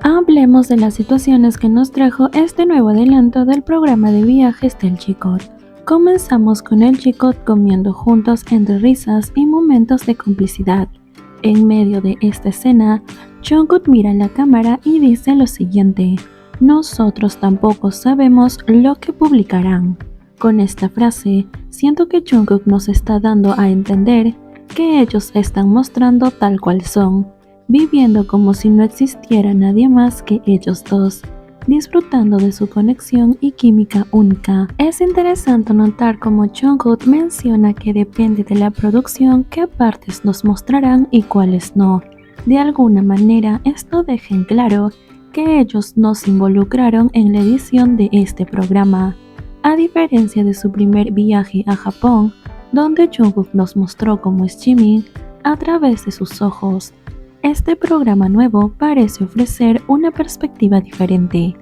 Hablemos de las situaciones que nos trajo este nuevo adelanto del programa de viajes del Chicot. Comenzamos con el Chicot comiendo juntos entre risas y momentos de complicidad. En medio de esta escena, Jungkook mira a la cámara y dice lo siguiente: "Nosotros tampoco sabemos lo que publicarán". Con esta frase, siento que Jungkook nos está dando a entender que ellos están mostrando tal cual son, viviendo como si no existiera nadie más que ellos dos, disfrutando de su conexión y química única. Es interesante notar cómo Jungkook menciona que depende de la producción qué partes nos mostrarán y cuáles no. De alguna manera, esto deja en claro que ellos no se involucraron en la edición de este programa, a diferencia de su primer viaje a Japón, donde Jungkook nos mostró cómo es Jimin a través de sus ojos. Este programa nuevo parece ofrecer una perspectiva diferente.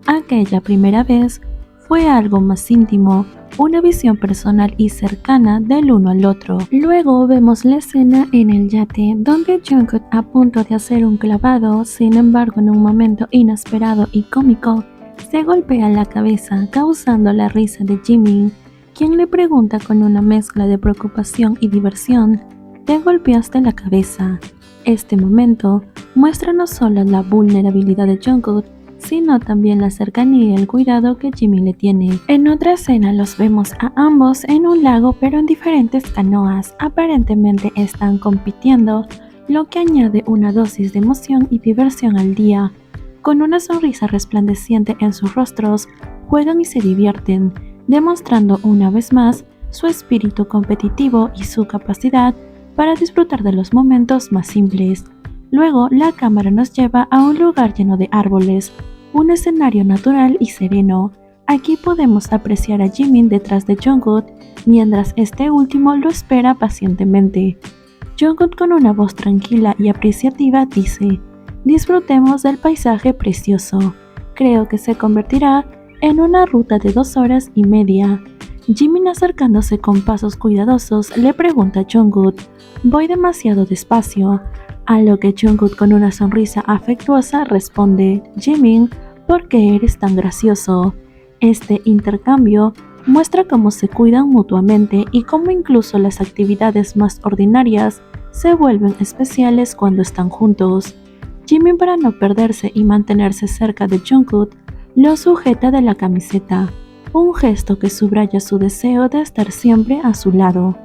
Aquella primera vez fue algo más íntimo, una visión personal y cercana del uno al otro. Luego vemos la escena en el yate, donde Jungkook, a punto de hacer un clavado, sin embargo en un momento inesperado y cómico, se golpea la cabeza, causando la risa de Jimin, quien le pregunta con una mezcla de preocupación y diversión: "¿Te golpeaste la cabeza?". Este momento muestra no solo la vulnerabilidad de Jungkook, sino también la cercanía y el cuidado que Jimin le tiene. En otra escena los vemos a ambos en un lago, pero en diferentes canoas. Aparentemente están compitiendo, lo que añade una dosis de emoción y diversión al día. Con una sonrisa resplandeciente en sus rostros, juegan y se divierten, demostrando una vez más su espíritu competitivo y su capacidad para disfrutar de los momentos más simples. Luego, la cámara nos lleva a un lugar lleno de árboles, un escenario natural y sereno. Aquí podemos apreciar a Jimin detrás de Jungkook, mientras este último lo espera pacientemente. Jungkook, con una voz tranquila y apreciativa, dice: "Disfrutemos del paisaje precioso. Creo que se convertirá en una ruta de 2 horas y media". Jimin, acercándose con pasos cuidadosos, le pregunta a Jungkook: "¿Voy demasiado despacio?". A lo que Jungkook, con una sonrisa afectuosa, responde: "Jimin, ¿por qué eres tan gracioso?". Este intercambio muestra cómo se cuidan mutuamente y cómo incluso las actividades más ordinarias se vuelven especiales cuando están juntos. Jimin, para no perderse y mantenerse cerca de Jungkook, lo sujeta de la camiseta, un gesto que subraya su deseo de estar siempre a su lado.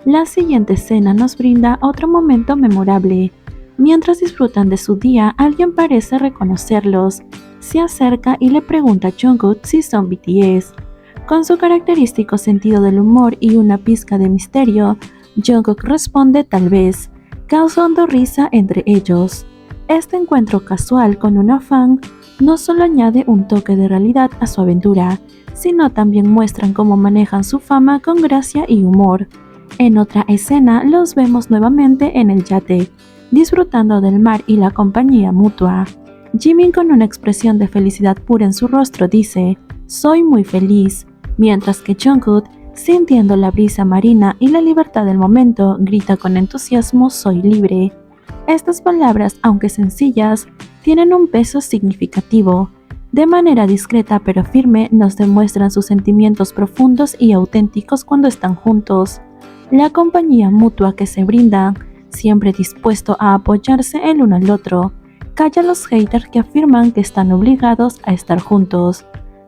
La siguiente escena nos brinda otro momento memorable. Mientras disfrutan de su día, alguien parece reconocerlos. Se acerca y le pregunta a Jungkook si son BTS. Con su característico sentido del humor y una pizca de misterio, Jungkook responde tal vez, causando risa entre ellos. Este encuentro casual con una fan no solo añade un toque de realidad a su aventura, sino también muestran cómo manejan su fama con gracia y humor. En otra escena los vemos nuevamente en el yate, disfrutando del mar y la compañía mutua. Jimin, con una expresión de felicidad pura en su rostro, dice: "Soy muy feliz", mientras que Jungkook, sintiendo la brisa marina y la libertad del momento, grita con entusiasmo: "Soy libre". Estas palabras, aunque sencillas, tienen un peso significativo. De manera discreta pero firme, nos demuestran sus sentimientos profundos y auténticos cuando están juntos. La compañía mutua que se brindan, siempre dispuesto a apoyarse el uno al otro, calla a los haters que afirman que están obligados a estar juntos.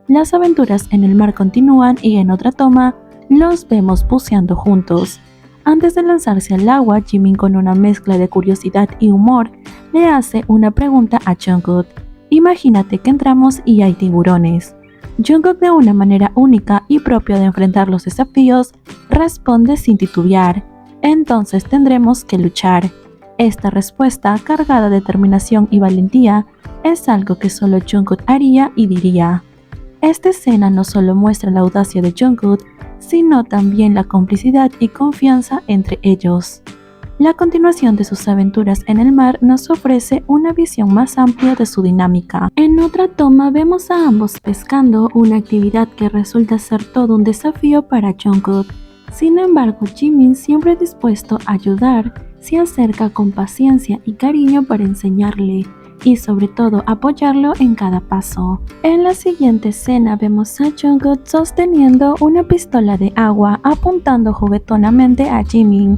Las aventuras en el mar continúan y en otra toma los vemos buceando juntos. Antes de lanzarse al agua, Jimin, con una mezcla de curiosidad y humor, le hace una pregunta a Jungkook: "Imagínate que entramos y hay tiburones". Jungkook, de una manera única y propia de enfrentar los desafíos, responde sin titubear: "Entonces tendremos que luchar". Esta respuesta, cargada de determinación y valentía, es algo que solo Jungkook haría y diría. Esta escena no solo muestra la audacia de Jungkook, sino también la complicidad y confianza entre ellos. La continuación de sus aventuras en el mar nos ofrece una visión más amplia de su dinámica. En otra toma vemos a ambos pescando, una actividad que resulta ser todo un desafío para Jungkook. Sin embargo, Jimin, siempre dispuesto a ayudar, se acerca con paciencia y cariño para enseñarle. y sobre todo apoyarlo en cada paso. En la siguiente escena vemos a Jungkook sosteniendo una pistola de agua apuntando juguetonamente a Jimin.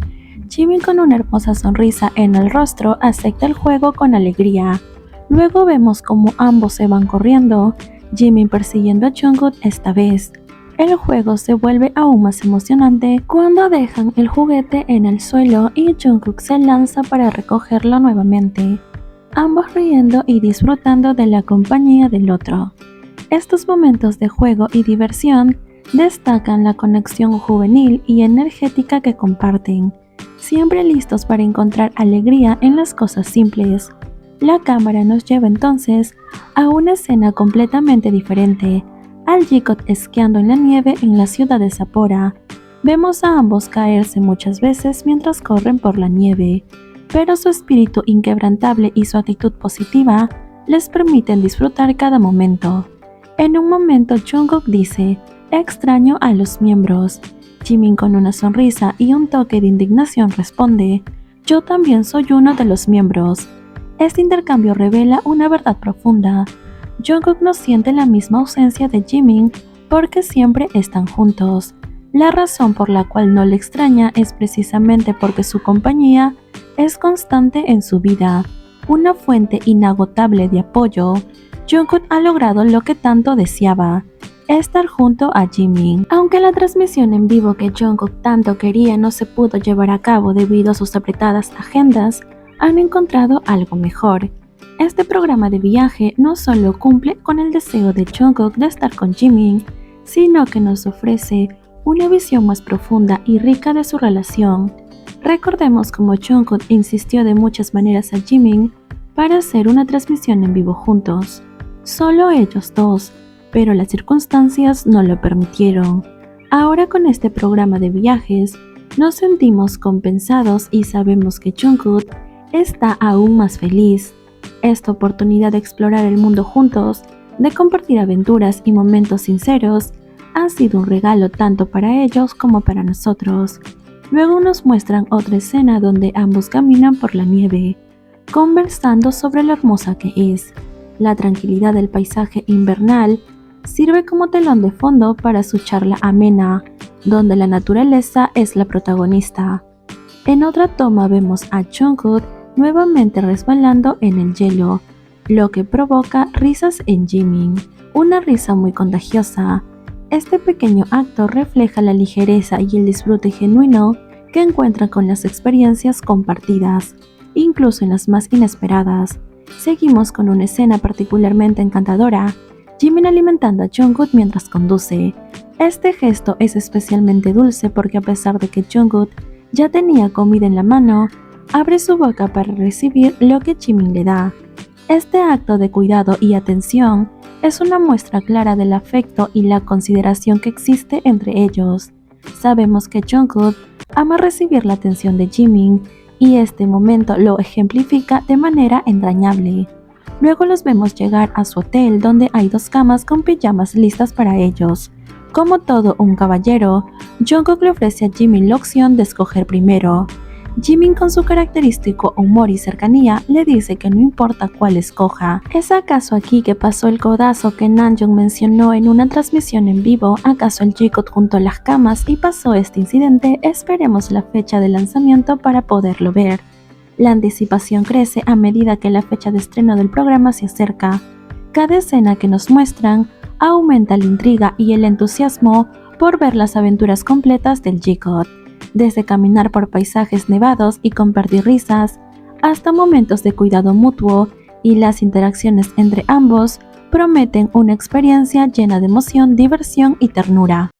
Jimin, con una hermosa sonrisa en el rostro, acepta el juego con alegría. Luego vemos cómo ambos se van corriendo, Jimin persiguiendo a Jungkook esta vez. El juego se vuelve aún más emocionante cuando dejan el juguete en el suelo y Jungkook se lanza para recogerlo nuevamente, ambos riendo y disfrutando de la compañía del otro. Estos momentos de juego y diversión destacan la conexión juvenil y energética que comparten, siempre listos para encontrar alegría en las cosas simples. La cámara nos lleva entonces a una escena completamente diferente, al J-Cob esquiando en la nieve en la ciudad de Sapporo. Vemos a ambos caerse muchas veces mientras corren por la nieve, pero su espíritu inquebrantable y su actitud positiva les permiten disfrutar cada momento. En un momento Jungkook dice: "Extraño a los miembros". Jimin, con una sonrisa y un toque de indignación, responde: "Yo también soy uno de los miembros". Este intercambio revela una verdad profunda. Jungkook no siente la misma ausencia de Jimin porque siempre están juntos. La razón por la cual no le extraña es precisamente porque su compañía es constante en su vida, una fuente inagotable de apoyo. Jungkook ha logrado lo que tanto deseaba: estar junto a Jimin. Aunque la transmisión en vivo que Jungkook tanto quería no se pudo llevar a cabo debido a sus apretadas agendas, han encontrado algo mejor. Este programa de viaje no solo cumple con el deseo de Jungkook de estar con Jimin, sino que nos ofrece una visión más profunda y rica de su relación. Recordemos cómo Jungkook insistió de muchas maneras a Jimin para hacer una transmisión en vivo juntos. Solo ellos dos, pero las circunstancias no lo permitieron. Ahora, con este programa de viajes, nos sentimos compensados y sabemos que Jungkook está aún más feliz. Esta oportunidad de explorar el mundo juntos, de compartir aventuras y momentos sinceros, ha sido un regalo tanto para ellos como para nosotros. Luego nos muestran otra escena donde ambos caminan por la nieve, conversando sobre lo hermosa que es. La tranquilidad del paisaje invernal sirve como telón de fondo para su charla amena, donde la naturaleza es la protagonista. En otra toma vemos a Jungkook nuevamente resbalando en el hielo, lo que provoca risas en Jimin, una risa muy contagiosa. Este pequeño acto refleja la ligereza y el disfrute genuino que encuentra con las experiencias compartidas, incluso en las más inesperadas. Seguimos con una escena particularmente encantadora: Jimin alimentando a Jungkook mientras conduce. Este gesto es especialmente dulce porque, a pesar de que Jungkook ya tenía comida en la mano, abre su boca para recibir lo que Jimin le da. Este acto de cuidado y atención es una muestra clara del afecto y la consideración que existe entre ellos. Sabemos que Jungkook ama recibir la atención de Jimin y este momento lo ejemplifica de manera entrañable. Luego los vemos llegar a su hotel, donde hay 2 camas con pijamas listas para ellos. Como todo un caballero, Jungkook le ofrece a Jimin la opción de escoger primero. Jimin, con su característico humor y cercanía, le dice que no importa cuál escoja. ¿Es acaso aquí que pasó el codazo que Namjoon mencionó en una transmisión en vivo? ¿Acaso el J-Cob juntó las camas y pasó este incidente? Esperemos la fecha de lanzamiento para poderlo ver. La anticipación crece a medida que la fecha de estreno del programa se acerca. Cada escena que nos muestran aumenta la intriga y el entusiasmo por ver las aventuras completas del J-Cob. Desde caminar por paisajes nevados y compartir risas, hasta momentos de cuidado mutuo, y las interacciones entre ambos prometen una experiencia llena de emoción, diversión y ternura.